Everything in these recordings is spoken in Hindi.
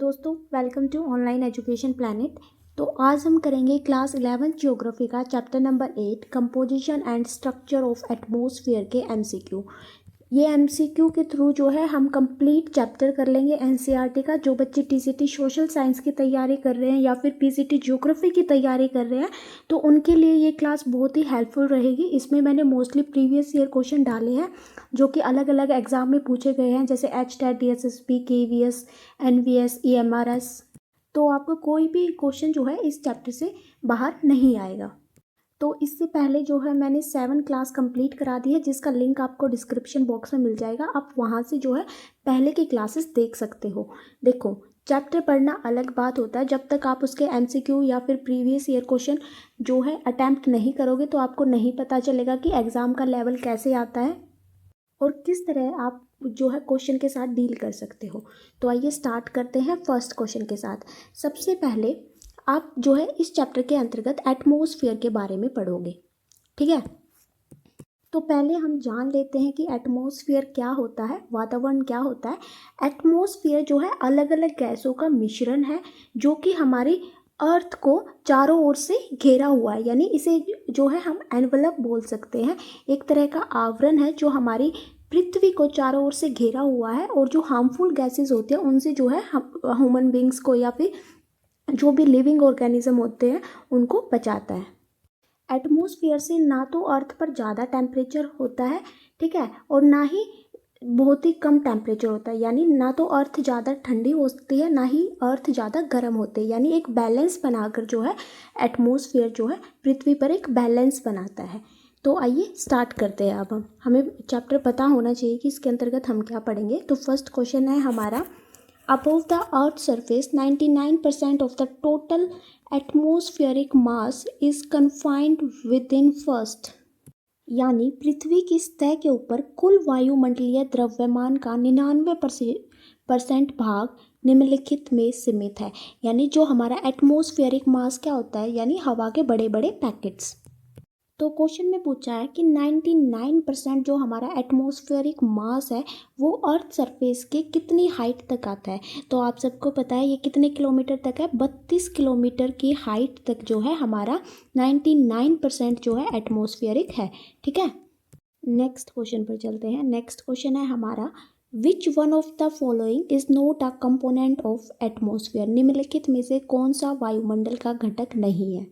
दोस्तों, welcome to online education planet. तो आज हम करेंगे क्लास 11 ज्योग्राफी का chapter number 8 composition and structure of atmosphere के एमसीक्यू। ये एमसीक्यू के थ्रू जो है हम कंप्लीट चैप्टर कर लेंगे एनसीईआरटी का। जो बच्चे टीसीटी सोशल साइंस की तैयारी कर रहे हैं या फिर पीसीटी ज्योग्राफी की तैयारी कर रहे हैं तो उनके लिए ये क्लास बहुत ही हेल्पफुल रहेगी। इसमें मैंने मोस्टली प्रीवियस ईयर क्वेश्चन डाले हैं जो कि अलग अलग एग्जाम में पूछे गए हैं, जैसे HTET, DSSP, KVS, NVS, EMRS। तो आपको कोई भी क्वेश्चन जो है इस चैप्टर से बाहर नहीं आएगा। तो इससे पहले जो है मैंने 7 क्लास कंप्लीट करा दी है, जिसका लिंक आपको डिस्क्रिप्शन बॉक्स में मिल जाएगा। आप वहाँ से जो है पहले की क्लासेस देख सकते हो। देखो, चैप्टर पढ़ना अलग बात होता है। जब तक आप उसके MCQ या फिर प्रीवियस ईयर क्वेश्चन जो है अटैम्प्ट नहीं करोगे तो आपको नहीं पता चलेगा कि एग्ज़ाम का लेवल कैसे आता है और किस तरह आप जो है क्वेश्चन के साथ डील कर सकते हो। तो आइए स्टार्ट करते हैं फर्स्ट क्वेश्चन के साथ। सबसे पहले आप जो है इस चैप्टर के अंतर्गत एटमॉस्फेयर के बारे में पढ़ोगे, ठीक है। तो पहले हम जान लेते हैं कि एटमॉस्फेयर क्या होता है, वातावरण क्या होता है। एटमॉस्फेयर जो है अलग अलग गैसों का मिश्रण है जो कि हमारी अर्थ को चारों ओर से घेरा हुआ है, यानी इसे जो है हम एनवलप बोल सकते हैं। एक तरह का आवरण है जो हमारी पृथ्वी को चारों ओर से घेरा हुआ है और जो हार्मफुल गैसेस होते हैं उनसे जो है ह्यूमन बींग्स को या फिर जो भी लिविंग ऑर्गेनिज्म होते हैं उनको बचाता है। एटमॉस्फेयर से ना तो अर्थ पर ज़्यादा टेम्परेचर होता है, ठीक है, और ना ही बहुत ही कम टेम्परेचर होता है। यानी ना तो अर्थ ज़्यादा ठंडी होती है ना ही अर्थ ज़्यादा गर्म होती है। यानी एक बैलेंस बनाकर जो है एटमॉस्फेयर जो है पृथ्वी पर एक बैलेंस बनाता है। तो आइए स्टार्ट करते हैं। अब हमें चैप्टर पता होना चाहिए कि इसके अंतर्गत हम क्या पढ़ेंगे। तो फर्स्ट क्वेश्चन है हमारा, above the earth's surface 99% of the total atmospheric mass is confined within first। यानी पृथ्वी की सतह के ऊपर कुल वायुमंडलीय द्रव्यमान का 99% भाग निम्नलिखित में सीमित है। यानी जो हमारा एटमॉस्फेरिक मास क्या होता है, यानी हवा के बड़े बड़े पैकेट्स। तो क्वेश्चन में पूछा है कि 99% जो हमारा एटमॉस्फेरिक मास है वो अर्थ सरफेस के कितनी हाइट तक आता है। तो आप सबको पता है ये कितने किलोमीटर तक है, 32 किलोमीटर की हाइट तक जो है हमारा 99% जो है एटमॉस्फेरिक है, ठीक है। नेक्स्ट क्वेश्चन पर चलते हैं। नेक्स्ट क्वेश्चन है हमारा, विच one of the following is not a component of atmosphere. निम्नलिखित में से कौन सा वायुमंडल का घटक नहीं है।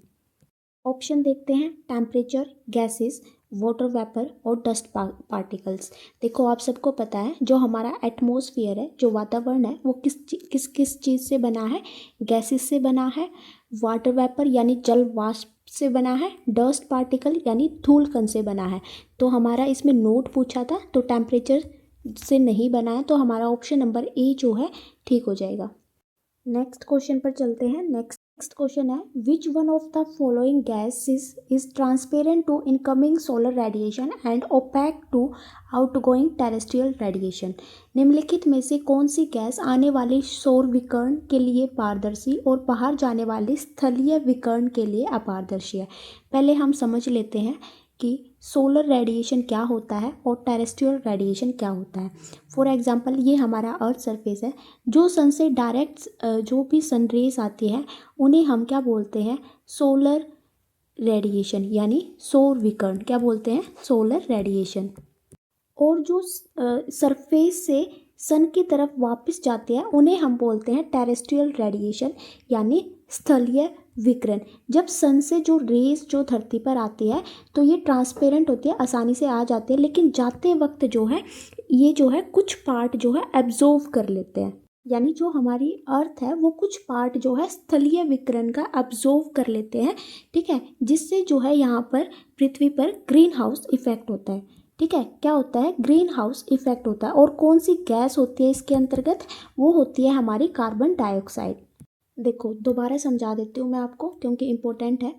ऑप्शन देखते हैं, टेम्परेचर, गैसेस, वाटर वेपर और डस्ट पार्टिकल्स। देखो, आप सबको पता है जो हमारा एटमॉस्फेयर है, जो वातावरण है, वो किस चीज़ से बना है, गैसेस से बना है, वाटर वेपर यानी जल वाष्प से बना है, डस्ट पार्टिकल यानी धूल कण से बना है। तो हमारा इसमें नोट पूछा था तो टेम्परेचर से नहीं बना है, तो हमारा ऑप्शन नंबर ए जो है ठीक हो जाएगा। नेक्स्ट क्वेश्चन पर चलते हैं। नेक्स्ट क्वेश्चन है, which one of the following gases is transparent to incoming solar radiation and opaque to outgoing terrestrial radiation. निम्नलिखित में से कौन सी गैस आने वाले सौर विकिरण के लिए पारदर्शी और बाहर जाने वाले स्थलीय विकिरण के लिए अपारदर्शी है। पहले हम समझ लेते हैं कि सोलर रेडिएशन क्या होता है और टेरेस्ट्रियल रेडिएशन क्या होता है। फॉर एग्जांपल, ये हमारा अर्थ सरफेस है, जो सन से डायरेक्ट जो भी सन रेज आती है उन्हें हम क्या बोलते हैं, सोलर रेडिएशन यानी सौर विकिरण। क्या बोलते हैं, सोलर रेडिएशन। और जो सरफेस से सन की तरफ वापस जाते हैं उन्हें हम बोलते हैं टेरेस्ट्रियल रेडिएशन यानी स्थलीय विकिरण। जब सन से जो रेज जो धरती पर आती है तो ये ट्रांसपेरेंट होती है, आसानी से आ जाती है, लेकिन जाते वक्त जो है ये जो है कुछ पार्ट जो है एब्जॉर्व कर लेते हैं। यानी जो हमारी अर्थ है वो कुछ पार्ट जो है स्थलीय विकिरण का एब्जॉर्व कर लेते हैं, ठीक है, जिससे जो है यहाँ पर पृथ्वी पर ग्रीन हाउस इफेक्ट होता है। ठीक है, क्या होता है, ग्रीन हाउस इफेक्ट होता है। और कौन सी गैस होती है इसके अंतर्गत, वो होती है हमारी कार्बन डाइऑक्साइड। देखो, दोबारा समझा देती हूँ मैं आपको क्योंकि इम्पोर्टेंट है।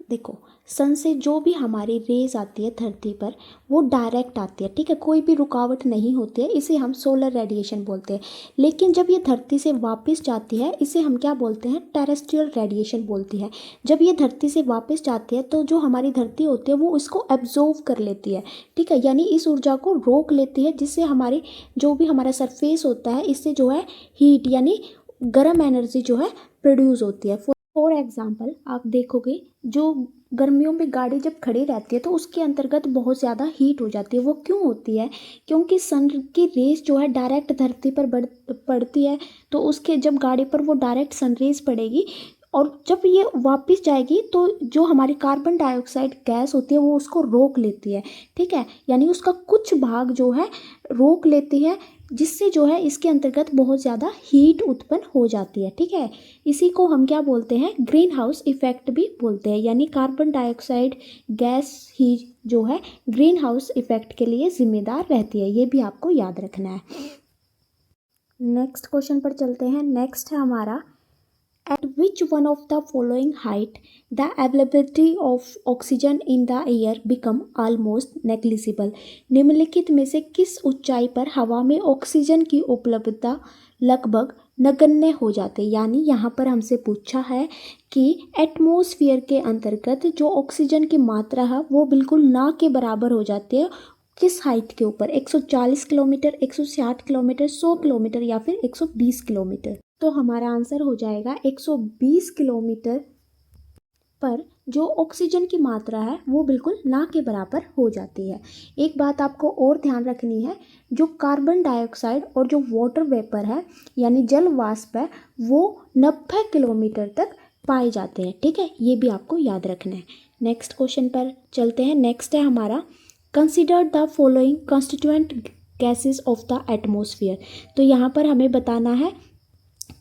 देखो, सन से जो भी हमारी रेज आती है धरती पर वो डायरेक्ट आती है, ठीक है, कोई भी रुकावट नहीं होती है, इसे हम सोलर रेडिएशन बोलते हैं। लेकिन जब ये धरती से वापस जाती है इसे हम क्या बोलते हैं, टेरेस्ट्रियल रेडिएशन बोलती है। जब ये धरती से वापस जाती है तो जो हमारी धरती होती है वो इसको एब्जॉर्व कर लेती है, ठीक है, यानी इस ऊर्जा को रोक लेती है, जिससे हमारी जो भी हमारा सरफेस होता है इससे जो है हीट यानी गर्म एनर्जी जो है प्रोड्यूस होती है। फॉर एग्जाम्पल आप देखोगे जो गर्मियों में गाड़ी जब खड़ी रहती है तो उसके अंतर्गत बहुत ज़्यादा हीट हो जाती है। वो क्यों होती है, क्योंकि सन की रेज जो है डायरेक्ट धरती पर पड़ती है, तो उसके जब गाड़ी पर वो डायरेक्ट सन रेज पड़ेगी और जब ये वापस जाएगी तो जो हमारी कार्बन डाइऑक्साइड गैस होती है वो उसको रोक लेती है, ठीक है, यानी उसका कुछ भाग जो है रोक लेती है, जिससे जो है इसके अंतर्गत बहुत ज़्यादा हीट उत्पन्न हो जाती है, ठीक है। इसी को हम क्या बोलते हैं, ग्रीन हाउस इफेक्ट भी बोलते हैं, यानी कार्बन डाइऑक्साइड गैस ही जो है ग्रीन हाउस इफेक्ट के लिए जिम्मेदार रहती है, ये भी आपको याद रखना है। नेक्स्ट क्वेश्चन पर चलते हैं। नेक्स्ट है हमारा, at which one of the following height the availability of oxygen in the air become almost negligible। निम्नलिखित में से किस ऊंचाई पर हवा में ऑक्सीजन की उपलब्धता लगभग नगण्य हो जाते, यानी यहाँ पर हमसे पूछा है कि एटमॉस्फेयर के अंतर्गत जो ऑक्सीजन की मात्रा है वो बिल्कुल ना के बराबर हो जाती है, किस हाइट के ऊपर, 140 किलोमीटर, 160 किलोमीटर, 100 किलोमीटर या फिर 120 किलोमीटर। तो हमारा आंसर हो जाएगा 120 किलोमीटर पर जो ऑक्सीजन की मात्रा है वो बिल्कुल ना के बराबर हो जाती है। एक बात आपको और ध्यान रखनी है, जो कार्बन डाइऑक्साइड और जो वाटर वेपर है यानी जल वाष्प है वो 90 किलोमीटर तक पाए जाते हैं, ठीक है, ये भी आपको याद रखना है। नेक्स्ट क्वेश्चन पर चलते हैं। नेक्स्ट है हमारा, consider the following constituent gases of the atmosphere. तो यहाँ पर हमें बताना है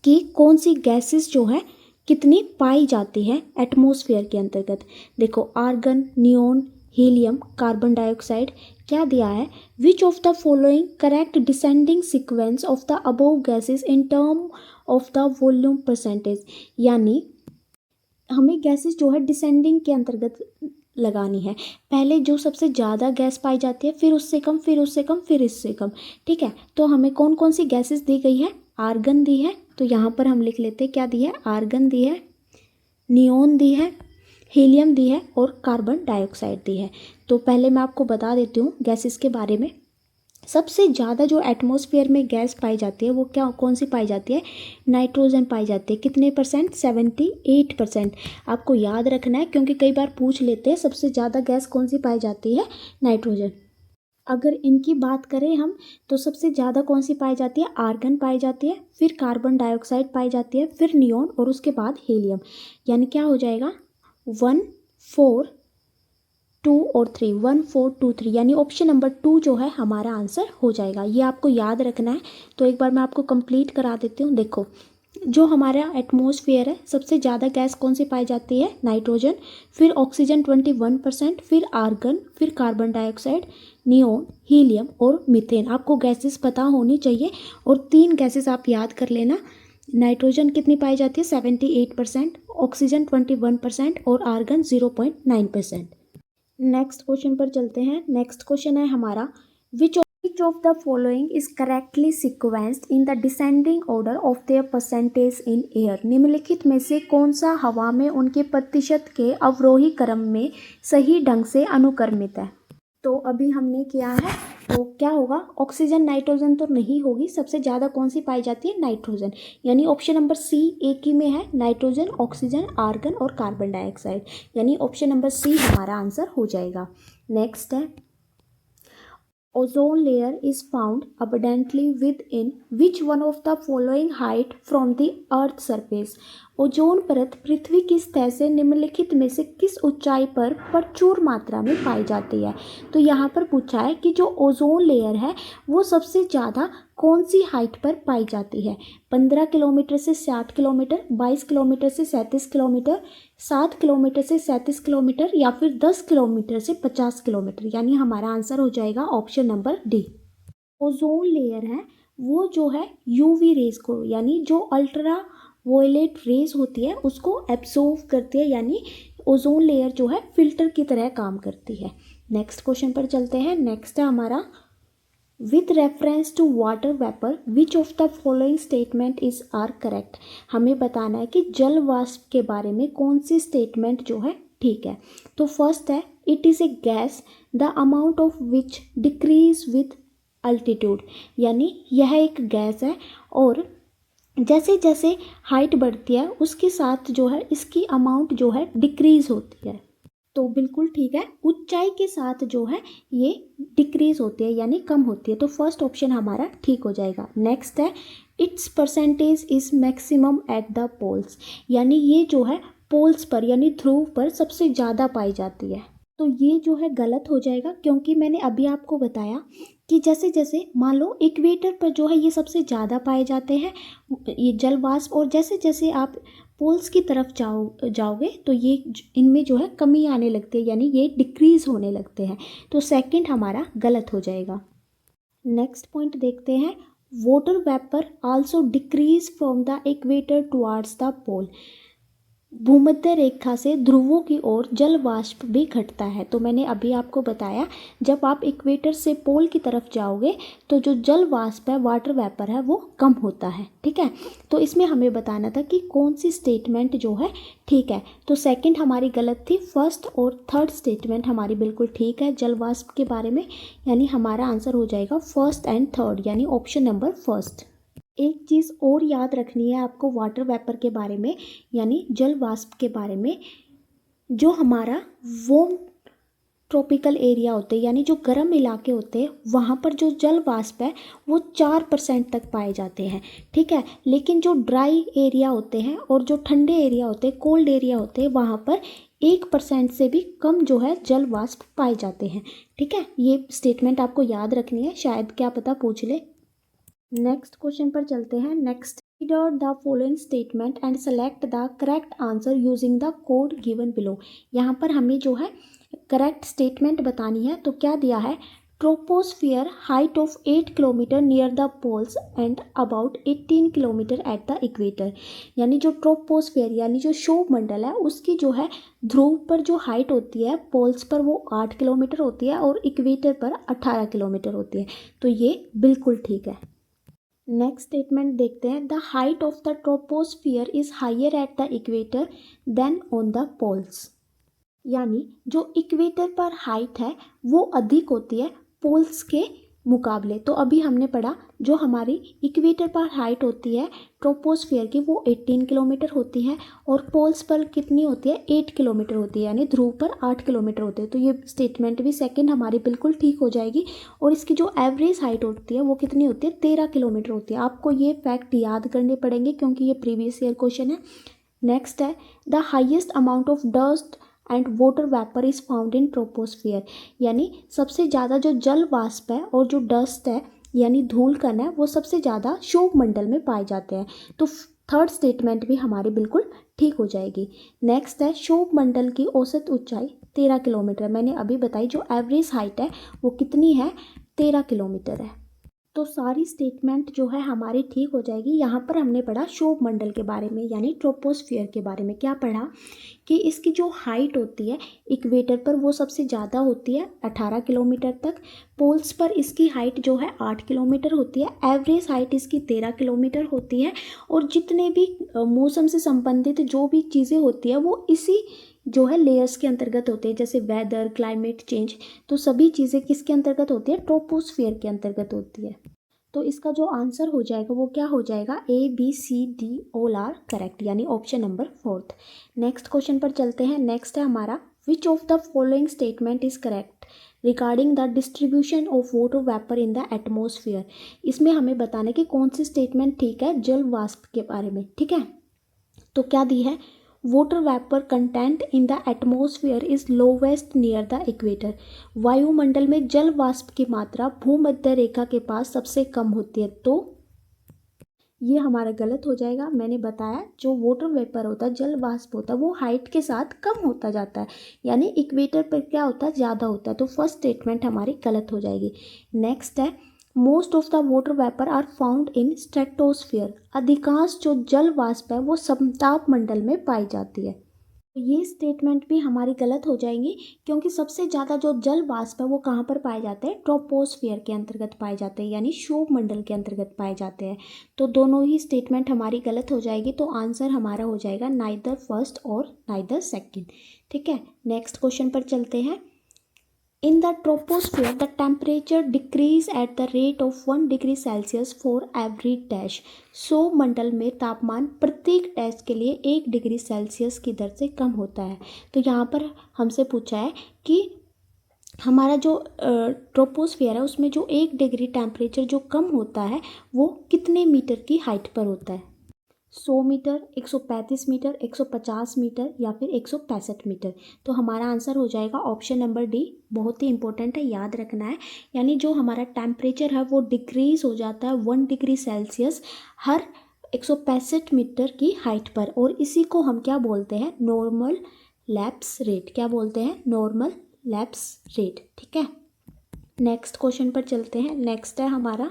कि कौन सी गैसेस जो है कितनी पाई जाती है एटमॉस्फेयर के अंतर्गत। देखो, argon, neon, helium, carbon dioxide. क्या दिया है, which of the following correct descending sequence of the above gases in term of the volume percentage, यानी हमें गैसेस जो है डिसेंडिंग के अंतर्गत लगानी है। पहले जो सबसे ज़्यादा गैस पाई जाती है, फिर उससे कम, फिर उससे कम, फिर इससे कम, ठीक है। तो हमें कौन कौन सी गैसेस दी गई है, आर्गन दी है, तो यहाँ पर हम लिख लेते हैं क्या दी है, आर्गन दी है, नियोन दी है, हीलियम दी है और कार्बन डाइऑक्साइड दी है। तो पहले मैं आपको बता देती हूँ गैसेस के बारे में। सबसे ज़्यादा जो एटमॉस्फेयर में गैस पाई जाती है वो क्या कौन सी पाई जाती है, नाइट्रोजन पाई जाती है। कितने परसेंट, 78%। आपको याद रखना है क्योंकि कई बार पूछ लेते हैं सबसे ज़्यादा गैस कौन सी पाई जाती है, नाइट्रोजन। अगर इनकी बात करें हम तो सबसे ज़्यादा कौन सी पाई जाती है, आर्गन पाई जाती है, फिर कार्बन डाइऑक्साइड पाई जाती है, फिर नियोन और उसके बाद हीलियम। यानी क्या हो जाएगा, 1 4 2 और 3, 1 4 2 3, यानी ऑप्शन नंबर 2 जो है हमारा आंसर हो जाएगा। ये आपको याद रखना है। तो एक बार मैं आपको कंप्लीट करा देती हूँ। देखो, जो हमारा एटमॉस्फेयर है सबसे ज़्यादा गैस कौन सी पाई जाती है, नाइट्रोजन, फिर ऑक्सीजन 21%, फिर आर्गन, फिर कार्बन डाइऑक्साइड, नियोन, हीलियम और मीथेन। आपको गैसेस पता होनी चाहिए और 3 गैसेस आप याद कर लेना। नाइट्रोजन कितनी पाई जाती है, 78%, ऑक्सीजन 21% और आर्गन 0.9%। नेक्स्ट क्वेश्चन पर चलते हैं। नेक्स्ट क्वेश्चन है हमारा, which of the following is correctly sequenced in the descending order of their percentage in air. निम्नलिखित में से कौन सा हवा में उनके प्रतिशत के अवरोही क्रम में सही ढंग से अनुक्रमित है। तो अभी हमने किया है, तो क्या होगा, ऑक्सीजन नाइट्रोजन तो नहीं होगी, सबसे ज़्यादा कौन सी पाई जाती है, नाइट्रोजन, यानी ऑप्शन नंबर सी एक ही में है, नाइट्रोजन, ऑक्सीजन, आर्गन और कार्बन डाइऑक्साइड, यानी ऑप्शन नंबर सी हमारा आंसर हो जाएगा। नेक्स्ट है, ozone layer is found abundantly within which one of the following height from the earth surface. Ozone परत पृथ्वी की सतह से निम्नलिखित में से किस ऊंचाई पर प्रचुर मात्रा में पाई जाती है। तो यहाँ पर पूछा है कि जो ओजोन लेयर है वो सबसे ज़्यादा कौन सी हाइट पर पाई जाती है, 15 किलोमीटर से 60 किलोमीटर, 22 किलोमीटर से 37 किलोमीटर, 7 किलोमीटर से 37 किलोमीटर या फिर 10 किलोमीटर से 50 किलोमीटर, यानी हमारा आंसर हो जाएगा option number D. Ozone layer है वो जो है यूवी रेज को, यानी जो अल्ट्रा वायलेट रेज होती है उसको एब्जॉर्व करती है, यानी ओजोन लेयर जो है फिल्टर की तरह काम करती है। नेक्स्ट क्वेश्चन पर चलते हैं। नेक्स्ट है हमारा, with reference to water vapour which of the following statement is are correct. हमें बताना है कि जल वाष्प के बारे में कौन सी स्टेटमेंट जो है ठीक है। तो फर्स्ट है, it is a gas the amount of which decrease with altitude, यानी यह एक गैस है और जैसे जैसे हाइट बढ़ती है उसके साथ जो है इसकी अमाउंट जो है डिक्रीज होती है। तो बिल्कुल ठीक है, ऊंचाई के साथ जो है ये डिक्रीज होती है यानी कम होती है। तो फर्स्ट ऑप्शन हमारा ठीक हो जाएगा। नेक्स्ट है, its percentage is maximum at the poles, यानी ये जो है पोल्स पर यानी ध्रुव पर सबसे ज़्यादा पाई जाती है। तो ये जो है गलत हो जाएगा, क्योंकि मैंने अभी आपको बताया कि जैसे जैसे मान लो इक्वेटर पर जो है ये सबसे ज़्यादा पाए जाते हैं ये जल वाष्प, और जैसे जैसे आप पोल्स की तरफ जाओगे तो ये इनमें जो है कमी आने लगती है, यानी ये डिक्रीज होने लगते हैं। तो सेकंड हमारा गलत हो जाएगा। नेक्स्ट पॉइंट देखते हैं, water vapour also decrease from the equator towards the pole. भूमध्य रेखा से ध्रुवों की ओर जल वाष्प भी घटता है। तो मैंने अभी आपको बताया, जब आप इक्वेटर से पोल की तरफ जाओगे तो जो जल वाष्प है, वाटर वेपर है, वो कम होता है। ठीक है, तो इसमें हमें बताना था कि कौन सी स्टेटमेंट जो है ठीक है। तो सेकंड हमारी गलत थी, फर्स्ट और थर्ड स्टेटमेंट हमारी बिल्कुल ठीक है जल वाष्प के बारे में, यानी हमारा आंसर हो जाएगा फर्स्ट एंड थर्ड, यानी ऑप्शन नंबर फर्स्ट। एक चीज़ और याद रखनी है आपको वाटर वेपर के बारे में, यानी जल वाष्प के बारे में, जो हमारा वार्म ट्रॉपिकल एरिया होते हैं यानी जो गर्म इलाके होते हैं वहाँ पर जो जल वाष्प है वो 4% तक पाए जाते हैं। ठीक है, लेकिन जो ड्राई एरिया होते हैं और जो ठंडे एरिया होते हैं, कोल्ड एरिया होते हैं, वहाँ पर 1% से भी कम जो है जल वाष्प पाए जाते हैं। ठीक है, ये स्टेटमेंट आपको याद रखनी है, शायद क्या पता पूछ ले। नेक्स्ट क्वेश्चन पर चलते हैं। Next, read the following statement and select the correct answer using the code given below. यहाँ पर हमें जो है करेक्ट स्टेटमेंट बतानी है। तो क्या दिया है, troposphere height of 8 kilometre near the poles and about 18 kilometre at the equator, यानी जो ट्रोपोस्फियर यानी जो क्षोभ मंडल है उसकी जो है ध्रुव पर जो हाइट होती है पोल्स पर वो 8 किलोमीटर होती है और इक्वेटर पर 18 किलोमीटर होती है। तो ये बिल्कुल ठीक है। नेक्स्ट स्टेटमेंट देखते हैं, the height of the troposphere is higher at the equator than on the poles, यानी जो इक्वेटर पर हाइट है वो अधिक होती है पोल्स के मुकाबले। तो अभी हमने पढ़ा जो हमारी इक्वेटर पर हाइट होती है ट्रोपोस्फियर की वो 18 किलोमीटर होती है और पोल्स पर कितनी होती है 8 किलोमीटर होती है, यानी ध्रुव पर 8 किलोमीटर होते हैं। तो ये स्टेटमेंट भी सेकंड हमारी बिल्कुल ठीक हो जाएगी। और इसकी जो एवरेज हाइट होती है वो कितनी होती है 13 किलोमीटर होती है। आपको ये फैक्ट याद करने पड़ेंगे क्योंकि ये प्रीवियस ईयर क्वेश्चन है। नेक्स्ट है, the highest amount of dust and water vapour is found in troposphere, यानी सबसे ज़्यादा जो जल वाष्प है और जो डस्ट है यानी धूल कण है वो सबसे ज़्यादा क्षोभ मंडल में पाए जाते हैं। तो थर्ड स्टेटमेंट भी हमारी बिल्कुल ठीक हो जाएगी। नेक्स्ट है, क्षोभ मंडल की औसत ऊंचाई 13 किलोमीटर, मैंने अभी बताई। जो एवरेज हाइट है वो कितनी है 13 किलोमीटर है। तो सारी स्टेटमेंट जो है हमारी ठीक हो जाएगी। यहाँ पर हमने पढ़ा क्षोभ मंडल के बारे में यानी ट्रोपोस्फियर के बारे में। क्या पढ़ा कि इसकी जो हाइट होती है इक्वेटर पर वो सबसे ज़्यादा होती है 18 किलोमीटर तक, पोल्स पर इसकी हाइट जो है 8 किलोमीटर होती है, एवरेज हाइट इसकी 13 किलोमीटर होती है, और जितने भी मौसम से संबंधित जो भी चीज़ें होती है वो इसी जो है लेयर्स के अंतर्गत होते हैं, जैसे वेदर, क्लाइमेट चेंज, तो सभी चीज़ें किसके अंतर्गत होती है ट्रोपोस्फियर के अंतर्गत होती है। तो इसका जो आंसर हो जाएगा वो क्या हो जाएगा, ABCD ऑल आर करेक्ट, यानी option number fourth. Next question पर चलते हैं। नेक्स्ट है हमारा, which of the following statement is correct regarding the distribution of water vapour in the atmosphere. इसमें हमें बताना है कि कौन सी स्टेटमेंट ठीक है जल वाष्प के बारे में। ठीक है, तो क्या दी है, water vapour content in the atmosphere is lowest near the equator, वायुमंडल में जल वाष्प की मात्रा भूमध्य रेखा के पास सबसे कम होती है। तो ये हमारा गलत हो जाएगा। मैंने बताया जो वाटर वेपर होता है जल वाष्प होता है वो हाइट के साथ कम होता जाता है, यानी इक्वेटर पर क्या होता है ज़्यादा होता है। तो फर्स्ट स्टेटमेंट हमारी गलत हो जाएगी। नेक्स्ट है, most of the water vapour are found in stratosphere, अधिकांश जो जल वाष्प है वो समताप मंडल में पाई जाती है। ये स्टेटमेंट भी हमारी गलत हो जाएंगी, क्योंकि सबसे ज़्यादा जो जल वाष्प है वो कहाँ पर पाए जाते हैं, ट्रोपोस्फियर के अंतर्गत पाए जाते हैं, यानी क्षोभ मंडल के अंतर्गत पाए जाते हैं। तो दोनों ही स्टेटमेंट हमारी गलत हो जाएगी। तो आंसर हमारा हो जाएगा नाइदर फर्स्ट और नाइदर सेकेंड। ठीक है, नेक्स्ट क्वेश्चन पर चलते हैं। In the troposphere, the temperature decrease at the rate of 1 degree Celsius for every dash. क्षोभ मंडल में तापमान प्रत्येक डैश के लिए 1 डिग्री सेल्सियस की दर से कम होता है। तो यहाँ पर हमसे पूछा है कि हमारा जो ट्रोपोस्फियर है उसमें जो 1 डिग्री टेम्परेचर जो कम होता है वो कितने मीटर की हाइट पर होता है। 100 मीटर, 135 मीटर, 150 मीटर या फिर 165 मीटर। तो हमारा आंसर हो जाएगा ऑप्शन नंबर डी। बहुत ही इंपॉर्टेंट है, याद रखना है। यानी जो हमारा टेम्परेचर है वो डिक्रीज हो जाता है 1 डिग्री सेल्सियस हर 165 मीटर की हाइट पर, और इसी को हम क्या बोलते हैं, नॉर्मल लैप्स रेट। क्या बोलते हैं, नॉर्मल लैप्स रेट। ठीक है, नेक्स्ट क्वेश्चन पर चलते हैं। नेक्स्ट है हमारा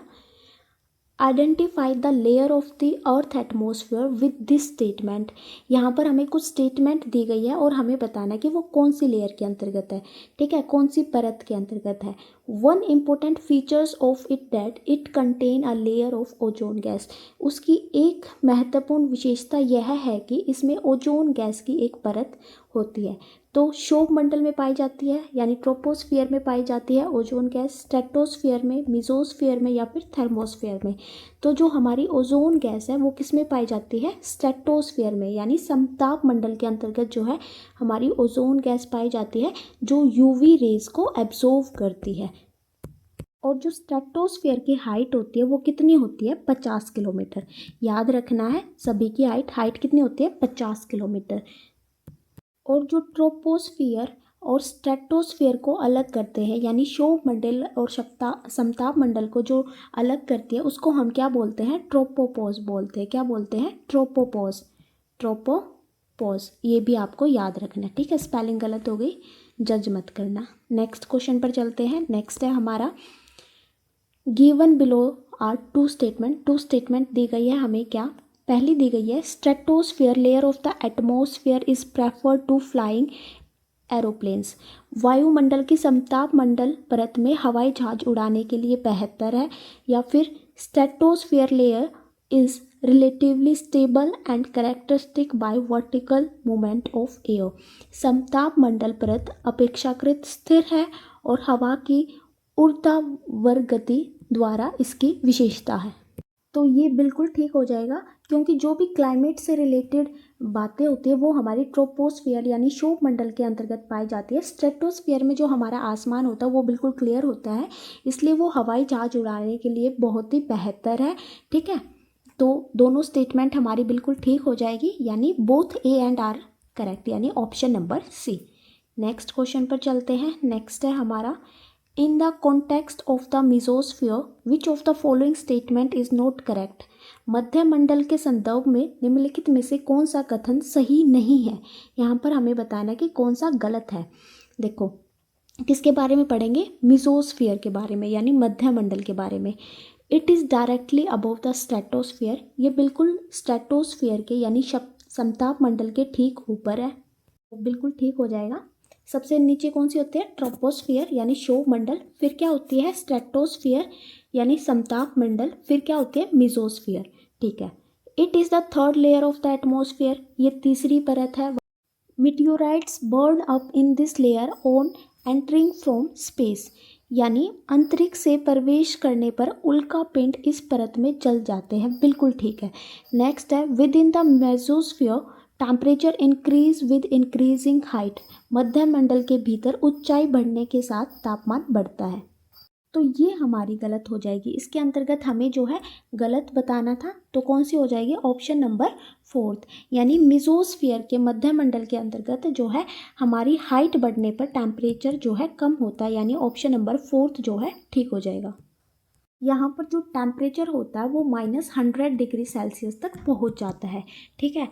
identify the layer of the earth atmosphere with this statement. यहाँ पर हमें कुछ स्टेटमेंट दी गई है और हमें बताना है कि वो कौन सी लेयर के अंतर्गत है। ठीक है, कौन सी परत के अंतर्गत है। One important features of it that it contain a layer of ozone gas. उसकी एक महत्वपूर्ण विशेषता यह है कि इसमें ओजोन गैस की एक परत होती है। तो क्षोभ मंडल में पाई जाती है, यानी ट्रोपोस्फियर में पाई जाती है ओजोन गैस, स्ट्रेटोस्फियर में, मिजोस्फियर में या फिर थर्मोस्फियर में। तो जो हमारी ओजोन गैस है वो किस में पाई जाती है, स्ट्रेटोस्फियर में, यानी समताप मंडल के अंतर्गत जो है हमारी ओजोन गैस पाई जाती है जो यूवी रेज को एब्जॉर्व करती है। और जो स्ट्रेटोस्फियर की हाइट होती है वो कितनी होती है, 50 किलोमीटर। याद रखना है, सभी की हाइट कितनी होती है, 50 किलोमीटर। और जो ट्रोपोस्फियर और स्ट्रेटोस्फियर को अलग करते हैं, यानी क्षोभ मंडल और समताप मंडल को जो अलग करती है उसको हम क्या बोलते हैं, ट्रोपोपॉज बोलते हैं। क्या बोलते हैं, ट्रोपोपॉज। ट्रोपोपॉज, ये भी आपको याद रखना है। ठीक है, स्पेलिंग गलत हो गई, जज मत करना। नेक्स्ट क्वेश्चन पर चलते हैं। नेक्स्ट है हमारा given below are two statement दी गई है हमें। क्या पहली दी गई है, stratosphere layer of the atmosphere is preferred to flying aeroplanes. वायुमंडल की समताप मंडल परत में हवाई जहाज उड़ाने के लिए बेहतर है। या फिर stratosphere layer is relatively stable and characteristic bye vertical movement of air. समताप मंडल परत अपेक्षाकृत स्थिर है और हवा की ऊर्ध्वाधर गति द्वारा इसकी विशेषता है। तो ये बिल्कुल ठीक हो जाएगा, क्योंकि जो भी क्लाइमेट से रिलेटेड बातें होती है वो हमारी ट्रोपोस्फियर यानी क्षोभ मंडल के अंतर्गत पाई जाती है। स्ट्रेटोस्फियर में जो हमारा आसमान होता है वो बिल्कुल क्लियर होता है, इसलिए वो हवाई जहाज उड़ाने के लिए बहुत ही बेहतर है। ठीक है, तो दोनों स्टेटमेंट हमारी बिल्कुल ठीक हो जाएगी, यानी both A and R correct, यानी option number C. Next question पर चलते हैं। नेक्स्ट है हमारा In the context of the mesosphere, which of the following statement is not correct? मध्य मंडल के संदर्भ में निम्नलिखित में से कौन सा कथन सही नहीं है। यहाँ पर हमें बताना है कि कौन सा गलत है। देखो, किसके बारे में पढ़ेंगे, मिजोस्फियर के बारे में, यानी मध्य मंडल के बारे में। It is directly above the stratosphere. ये बिल्कुल स्ट्रेटोस्फियर के यानी समताप मंडल के ठीक ऊपर है, बिल्कुल ठीक हो जाएगा। सबसे नीचे कौन सी होती है, ट्रोपोस्फियर यानी क्षोभ मंडल। फिर क्या होती है, स्ट्रेटोस्फियर यानी समताप मंडल। फिर क्या होती है, मिजोस्फियर। ठीक है, it is the third layer of the atmosphere. ये तीसरी परत है। Meteorites burn up in this layer on entering from space, यानी अंतरिक्ष से प्रवेश करने पर उल्का पिंड इस परत में जल जाते हैं। बिल्कुल ठीक है। नेक्स्ट है, within the mesosphere temperature increase with increasing height. मध्य मंडल के भीतर ऊंचाई बढ़ने के साथ तापमान बढ़ता है। तो ये हमारी गलत हो जाएगी। इसके अंतर्गत हमें जो है गलत बताना था, तो कौन सी हो जाएगी, ऑप्शन नंबर फोर्थ, यानी मिजोस्फियर के मध्य मंडल के अंतर्गत जो है हमारी हाइट बढ़ने पर टेम्परेचर जो है कम होता है, यानी ऑप्शन नंबर फोर्थ जो है ठीक हो जाएगा। यहाँ पर जो टेम्परेचर होता है वो -100 डिग्री सेल्सियस तक पहुँच जाता है। ठीक है,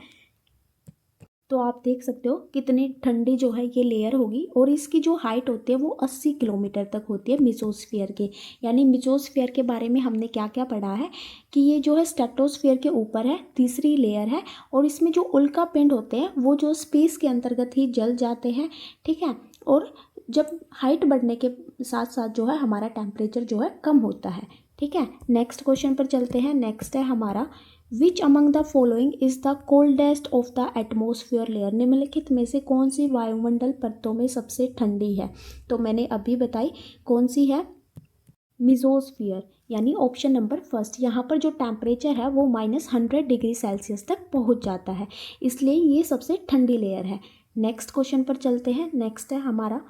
तो आप देख सकते हो कितनी ठंडी जो है ये लेयर होगी, और इसकी जो हाइट होती है वो 80 किलोमीटर तक होती है मेसोस्फीयर के। यानी मेसोस्फीयर के बारे में हमने क्या क्या पढ़ा है कि ये जो है स्ट्रेटोस्फीयर के ऊपर है, तीसरी लेयर है, और इसमें जो उल्का पिंड होते हैं वो जो स्पेस के अंतर्गत ही जल जाते हैं, ठीक है। और जब हाइट बढ़ने के साथ साथ जो है हमारा टेम्परेचर जो है कम होता है, ठीक है। नेक्स्ट क्वेश्चन पर चलते हैं। नेक्स्ट है हमारा which among the following is the coldest of the atmosphere layer. निम्नलिखित में से कौन सी वायुमंडल परतों में सबसे ठंडी है? तो मैंने अभी बताई कौन सी है, मेसोस्फियर, यानी ऑप्शन नंबर फर्स्ट। यहाँ पर जो टेम्परेचर है वो -100 डिग्री सेल्सियस तक पहुँच जाता है, इसलिए ये सबसे ठंडी लेयर है। नेक्स्ट क्वेश्चन पर चलते हैं। नेक्स्ट है हमारा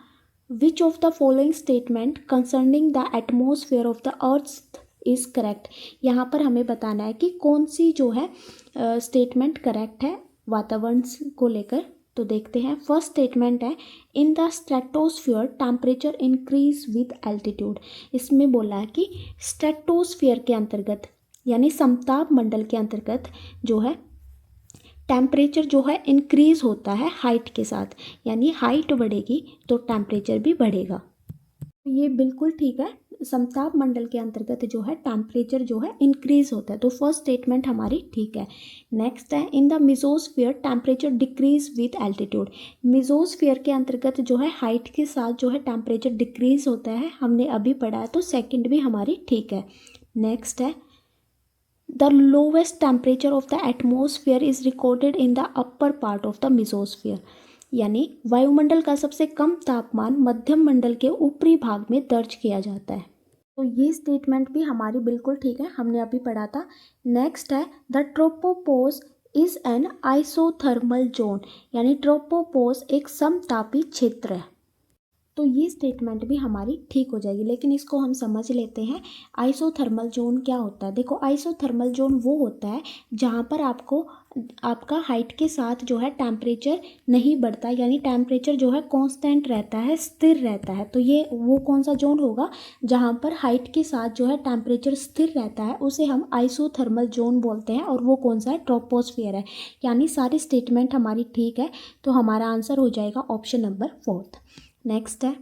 which of the following statement concerning the atmosphere of the earth is correct. यहाँ पर हमें बताना है कि कौन सी जो है स्टेटमेंट करेक्ट है वातावरण को लेकर। तो देखते हैं। फर्स्ट स्टेटमेंट है in the stratosphere temperature increase with altitude. इसमें बोला है कि स्ट्रेटोस्फियर के अंतर्गत यानी समताप मंडल के अंतर्गत जो है टेम्परेचर जो है इंक्रीज होता है हाइट के साथ, यानी हाइट बढ़ेगी तो टेम्परेचर भी बढ़ेगा। ये बिल्कुल ठीक है, समताप मंडल के अंतर्गत जो है टेम्परेचर जो है इंक्रीज होता है, तो फर्स्ट स्टेटमेंट हमारी ठीक है। नेक्स्ट है इन the mesosphere temperature decrease with altitude. Mesosphere के अंतर्गत जो है हाइट के साथ जो है टेम्परेचर डिक्रीज होता है, हमने अभी पढ़ा है, तो सेकंड भी हमारी ठीक है। नेक्स्ट है the lowest temperature of the atmosphere is recorded in the upper part of the mesosphere. यानी वायुमंडल का सबसे कम तापमान मध्यम मंडल के ऊपरी भाग में दर्ज किया जाता है, तो ये स्टेटमेंट भी हमारी बिल्कुल ठीक है, हमने अभी पढ़ा था। नेक्स्ट है the tropopause is an isothermal zone. यानी ट्रोपोपॉज एक समतापी क्षेत्र है, तो ये स्टेटमेंट भी हमारी ठीक हो जाएगी। लेकिन इसको हम समझ लेते हैं आइसोथर्मल जोन क्या होता है। देखो आइसोथर्मल जोन वो होता है जहाँ पर आपका हाइट के साथ जो है टेम्परेचर नहीं बढ़ता, यानी टेम्परेचर जो है कांस्टेंट रहता है, स्थिर रहता है। तो ये वो कौन सा जोन होगा जहाँ पर हाइट के साथ जो है टेम्परेचर स्थिर रहता है, उसे हम आइसोथर्मल जोन बोलते हैं, और वो कौन सा है, ट्रोपोस्फियर है। यानी सारी स्टेटमेंट हमारी ठीक है, तो हमारा आंसर हो जाएगा ऑप्शन नंबर 4। नेक्स्ट है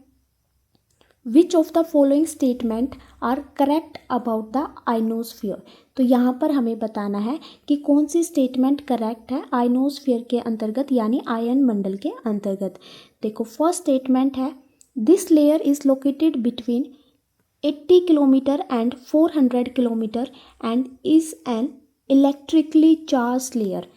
which of the following statement are correct about the ionosphere. तो यहाँ पर हमें बताना है कि कौन सी स्टेटमेंट करेक्ट है आइनोस्फियर के अंतर्गत, यानी आयन मंडल के अंतर्गत। देखो फर्स्ट स्टेटमेंट है this layer is located between 80 kilometre and 400 kilometre and is an electrically charge layer.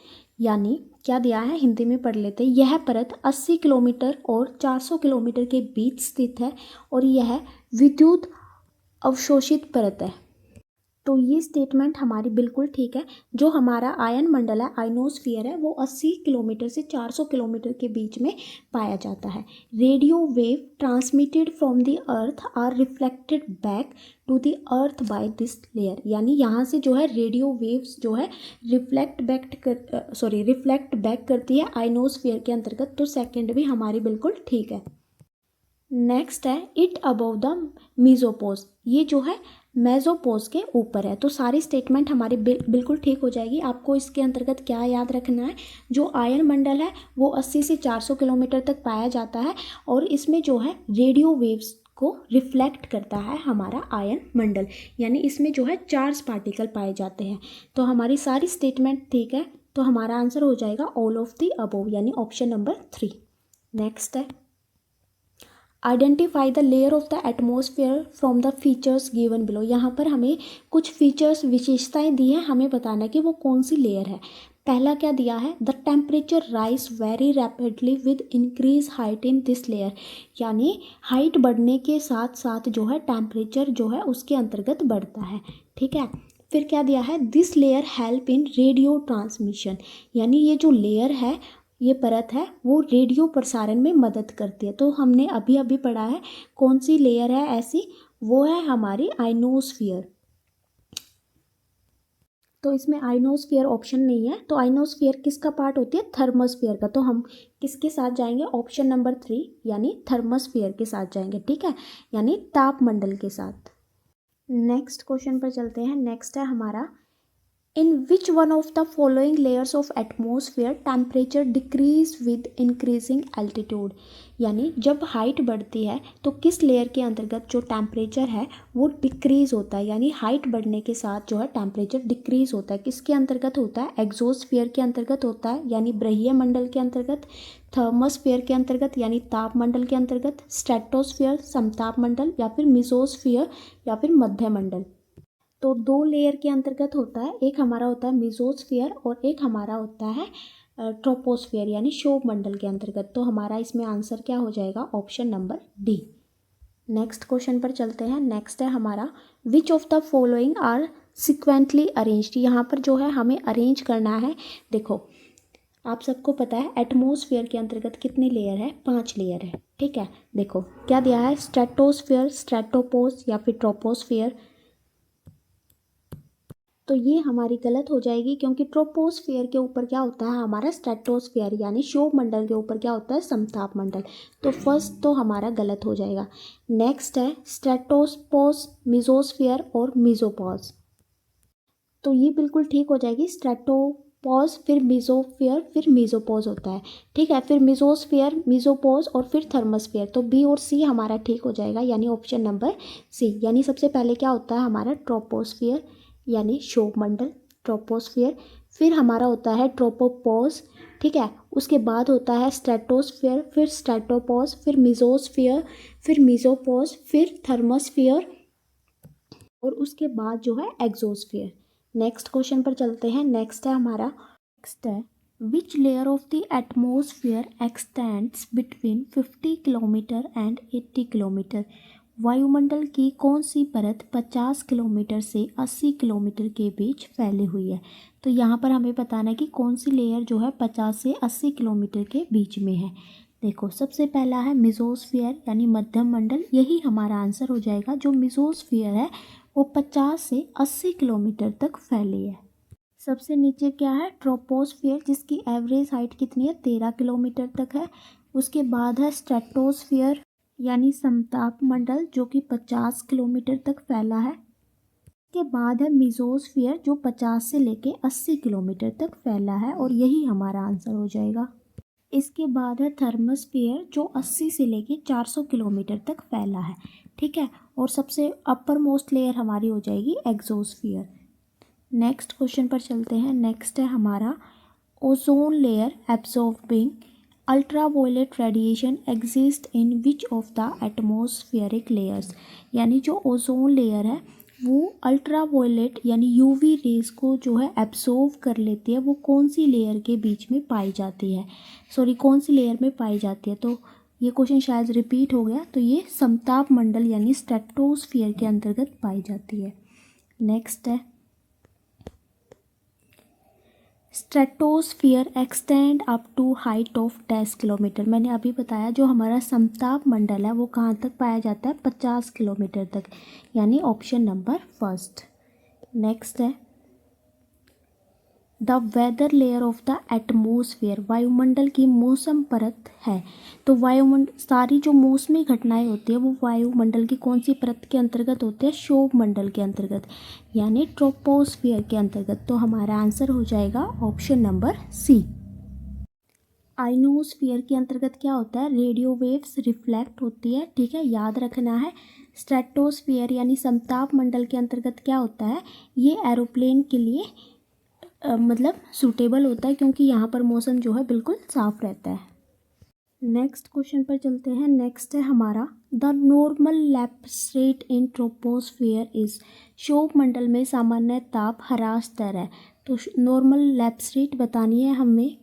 यानी क्या दिया है, हिंदी में पढ़ लेते हैं। यह परत 80 किलोमीटर और 400 किलोमीटर के बीच स्थित है और यह विद्युत अवशोषित परत है। तो ये स्टेटमेंट हमारी बिल्कुल ठीक है। जो हमारा आयन मंडल है, आइनोस्फियर है, वो 80 किलोमीटर से 400 किलोमीटर के बीच में पाया जाता है। Radio wave transmitted from the earth are reflected back to the earth by this layer. यानी यहाँ से जो है रेडियो वेव्स जो है रिफ्लेक्ट बैक करती है आइनोस्फियर के अंतर्गत, तो सेकंड भी हमारी बिल्कुल ठीक है। नेक्स्ट है इट अबव द मीजोपोज। ये जो है मेसोपोज के ऊपर है, तो सारी स्टेटमेंट हमारी बिल्कुल ठीक हो जाएगी। आपको इसके अंतर्गत क्या याद रखना है, जो आयन मंडल है वो 80 से 400 किलोमीटर तक पाया जाता है, और इसमें जो है रेडियो वेव्स को रिफ्लेक्ट करता है हमारा आयन मंडल, यानी इसमें जो है चार्ज पार्टिकल पाए जाते हैं। तो हमारी सारी स्टेटमेंट ठीक है, तो हमारा आंसर हो जाएगा ऑल ऑफ द अबव, यानी ऑप्शन नंबर 3। नेक्स्ट है identify the layer of the atmosphere from the features given below. यहाँ पर हमें कुछ फीचर्स विशेषताएं दी हैं, हमें बताना है कि वो कौन सी लेयर है। पहला क्या दिया है, the temperature rise very rapidly with increase height in this layer. यानी हाइट बढ़ने के साथ साथ जो है टेम्परेचर जो है उसके अंतर्गत बढ़ता है, ठीक है। फिर क्या दिया है, this layer help in radio transmission. यानी ये जो लेयर है, ये परत है, वो रेडियो प्रसारण में मदद करती है। तो हमने अभी अभी पढ़ा है कौन सी लेयर है ऐसी, वो है हमारी आइनोस्फियर। तो इसमें आइनोस्फियर ऑप्शन नहीं है, तो आइनोस्फियर किसका पार्ट होती है, थर्मोस्फियर का। तो हम किसके साथ जाएंगे, ऑप्शन नंबर 3 यानी थर्मोस्फियर के साथ जाएंगे, ठीक है, यानी तापमंडल के साथ। नेक्स्ट क्वेश्चन पर चलते हैं। नेक्स्ट है हमारा in which one of the following layers of atmosphere temperature decrease with increasing altitude, यानी जब हाइट बढ़ती है तो किस लेयर के अंतर्गत जो टेम्परेचर है वो डिक्रीज होता है, यानी हाइट बढ़ने के साथ जो है टेम्परेचर डिक्रीज होता है। किसके अंतर्गत होता है? एक्सोस्फियर के अंतर्गत होता है, यानी बृहयी मंडल के अंतर्गत, थर्मोस्फियर के अंतर्गत यानी तापमंडल के अंतर्गत, स्ट्रेटोस्फियर समताप मंडल, या फिर मिसोस्फियर या फिर मध्य मंडल। तो दो लेयर के अंतर्गत होता है, एक हमारा होता है मिसोस्फियर और एक हमारा होता है ट्रोपोस्फियर यानी क्षोभ मंडल के अंतर्गत। तो हमारा इसमें आंसर क्या हो जाएगा? Option number D. Next question पर चलते हैं। नेक्स्ट है हमारा which of the following are sequentially arranged. यहाँ पर जो है हमें अरेंज करना है। देखो आप सबको पता है एटमोसफियर के अंतर्गत कितने लेयर है? 5 लेयर है, ठीक है। देखो क्या दिया है? स्ट्रेटोस्फियर, स्ट्रेटोपोज या फिर ट्रोपोस्फियर। तो ये हमारी गलत हो जाएगी, क्योंकि ट्रोपोस्फियर के ऊपर क्या होता है? हमारा स्ट्रेटोस्फियर यानी क्षोभ मंडल के ऊपर क्या होता है? समताप मंडल। तो फर्स्ट तो हमारा गलत हो जाएगा। नेक्स्ट है स्ट्रेटोपोज, मिसोस्फियर और मिसोपोज। तो ये बिल्कुल ठीक हो जाएगी। स्ट्रेटोपोज फिर मिसोस्फियर फिर मिसोपोज होता है, ठीक है। फिर मिसोस्फियर, मिसोपोज और फिर थर्मोस्फियर। तो बी और सी हमारा ठीक हो जाएगा, यानी ऑप्शन नंबर सी। यानी सबसे पहले क्या होता है? हमारा ट्रोपोस्फियर यानी क्षोभ मंडल, ट्रोपोस्फियर। फिर हमारा होता है ट्रोपोपोज, ठीक है। उसके बाद होता है स्ट्रेटोस्फियर, फिर स्ट्रेटोपोज, फिर मिसोस्फियर, फिर मिसोपोज, फिर थर्मोस्फियर और उसके बाद जो है एक्सोस्फियर। नेक्स्ट क्वेश्चन पर चलते हैं। नेक्स्ट है हमारा, नेक्स्ट है which layer of the atmosphere x tends between 50 kilometre and 80 kilometre. वायुमंडल की कौन सी परत 50 किलोमीटर से 80 किलोमीटर के बीच फैली हुई है? तो यहाँ पर हमें बताना है कि कौन सी लेयर जो है 50 से 80 किलोमीटर के बीच में है। देखो सबसे पहला है मिसोस्फियर यानी मध्यम मंडल, यही हमारा आंसर हो जाएगा। जो मिसोस्फियर है वो 50 से 80 किलोमीटर तक फैली है। सबसे नीचे क्या है? ट्रोपोस्फियर, जिसकी एवरेज हाइट कितनी है? 13 किलोमीटर तक है। उसके बाद है स्ट्रेटोस्फियर यानी समताप मंडल, जो कि 50 किलोमीटर तक फैला है। इसके बाद है मिसोस्फियर जो 50 से लेके 80 किलोमीटर तक फैला है, और यही हमारा आंसर हो जाएगा। इसके बाद है थर्मोस्फियर जो 80 से लेके 400 किलोमीटर तक फैला है, ठीक है। और सबसे अपर मोस्ट लेयर हमारी हो जाएगी एक्सोस्फियर। नेक्स्ट क्वेश्चन पर चलते हैं। नेक्स्ट है हमारा ozone layer absorbing ultraviolet radiation exist in which of the atmospheric layers. यानी जो ओजोन लेयर है वो अल्ट्रावायलेट यानी यूवी रेज को जो है एब्जॉर्व कर लेती है, वो कौन सी लेयर के बीच में पाई जाती है? सॉरी, कौन सी लेयर में पाई जाती है? तो ये क्वेश्चन शायद रिपीट हो गया। तो ये समताप मंडल यानी स्ट्रेटोस्फियर के अंतर्गत पाई जाती है। नेक्स्ट है stratosphere extend up to height of 10 kilometre. मैंने अभी बताया जो हमारा समताप मंडल है वो कहाँ तक पाया जाता है? 50 किलोमीटर तक, यानी ऑप्शन नंबर फर्स्ट। नेक्स्ट है the weather layer of the atmosphere, वायुमंडल की मौसम परत है। तो वायुमंडल सारी जो मौसमी घटनाएं होती है वो वायुमंडल की कौन सी परत के अंतर्गत होती है? क्षोभ मंडल के अंतर्गत यानी ट्रोपोस्फियर के अंतर्गत। तो हमारा आंसर हो जाएगा ऑप्शन नंबर सी। आइनोस्फियर के अंतर्गत क्या होता है? रेडियो वेव्स रिफ्लेक्ट होती है, ठीक है, याद रखना है। स्ट्रेटोस्फियर यानी समताप मंडल के अंतर्गत क्या होता है? ये एरोप्लेन के लिए मतलब सूटेबल होता है, क्योंकि यहाँ पर मौसम जो है बिल्कुल साफ रहता है। नेक्स्ट क्वेश्चन पर चलते हैं। नेक्स्ट है हमारा the normal lapse rate in troposphere is. क्षोभ मंडल में सामान्य ताप ह्रास दर है। तो नॉर्मल लैप्स रेट बतानी है हमें।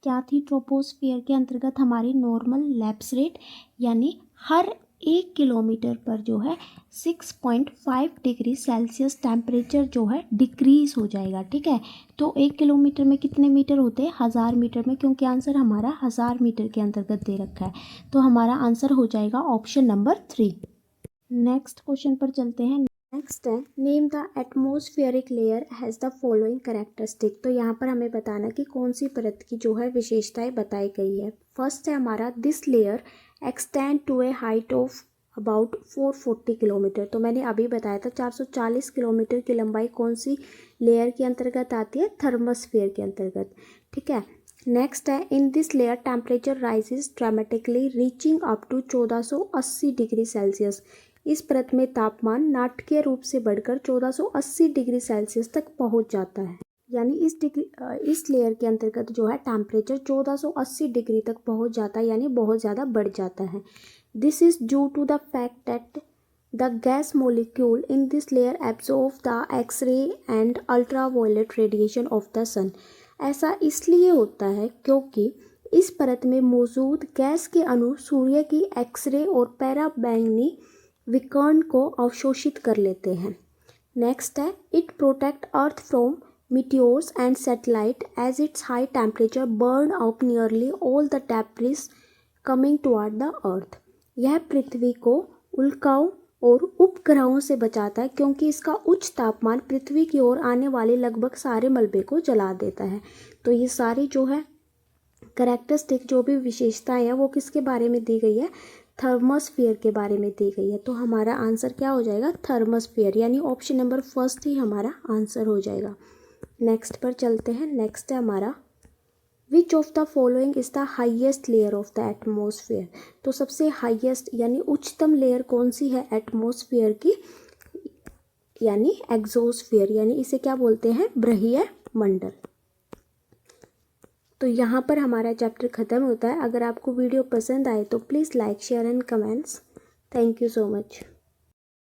क्या थी ट्रोपोस्फियर के अंतर्गत हमारी नॉर्मल लैप्स रेट? यानी हर 1 किलोमीटर पर जो है 6.5 डिग्री सेल्सियस टेम्परेचर जो है डिक्रीज़ हो जाएगा, ठीक है। तो 1 किलोमीटर में कितने मीटर होते हैं? 1000 मीटर में, क्योंकि आंसर हमारा 1000 मीटर के अंतर्गत दे रखा है। तो हमारा आंसर हो जाएगा ऑप्शन नंबर 3। नेक्स्ट क्वेश्चन पर चलते हैं। नेक्स्ट है name the atmospheric layer has the following characteristic. तो यहाँ पर हमें बताना कि कौन सी परत की जो है विशेषताएं बताई गई है। फर्स्ट है हमारा this layer extend to a height of about 440 kilometre. तो मैंने अभी बताया था 440 किलोमीटर की लंबाई कौन सी लेयर के अंतर्गत आती है, थर्मोस्फीयर के अंतर्गत। ठीक है, नेक्स्ट है, in this layer temperature rises dramatically reaching up to 1480 degree Celsius. इस परत में तापमान नाटकीय रूप से बढ़कर 1480 डिग्री सेल्सियस तक पहुंच जाता है। यानी इस लेयर के अंतर्गत जो है टेम्परेचर 1480 डिग्री तक पहुंच जाता है, यानी बहुत ज़्यादा बढ़ जाता है। This is due to the fact that the gas molecule in this layer absorb the X-ray and ultraviolet radiation of the sun. ऐसा इसलिए होता है क्योंकि इस परत में मौजूद गैस के अणु सूर्य की एक्सरे और पराबैंगनी विकिरण को अवशोषित कर लेते हैं। नेक्स्ट है, it protect earth from meteors and satellite as its high temperature burn up nearly all the debris coming toward the earth। यह पृथ्वी को उल्काओं और उपग्रहों से बचाता है क्योंकि इसका उच्च तापमान पृथ्वी की ओर आने वाले लगभग सारे मलबे को जला देता है। तो ये सारी जो है कैरेक्टरिस्टिक जो भी विशेषताएं हैं वो किसके बारे में दी गई है, थर्मोस्फीयर के बारे में दी गई है। तो हमारा आंसर क्या हो जाएगा, थर्मोस्फीयर, यानी ऑप्शन नंबर फर्स्ट ही हमारा आंसर हो जाएगा। नेक्स्ट पर चलते हैं। नेक्स्ट है हमारा, which of the following is the highest layer of the atmosphere. तो सबसे हाइएस्ट यानी उच्चतम लेयर कौन सी है एटमोसफियर की, यानी एक्सोस्फियर, यानी इसे क्या बोलते हैं, बृहयी मंडल। तो यहाँ पर हमारा चैप्टर ख़त्म होता है। अगर आपको वीडियो पसंद आए तो please like, share and comments. Thank you so much.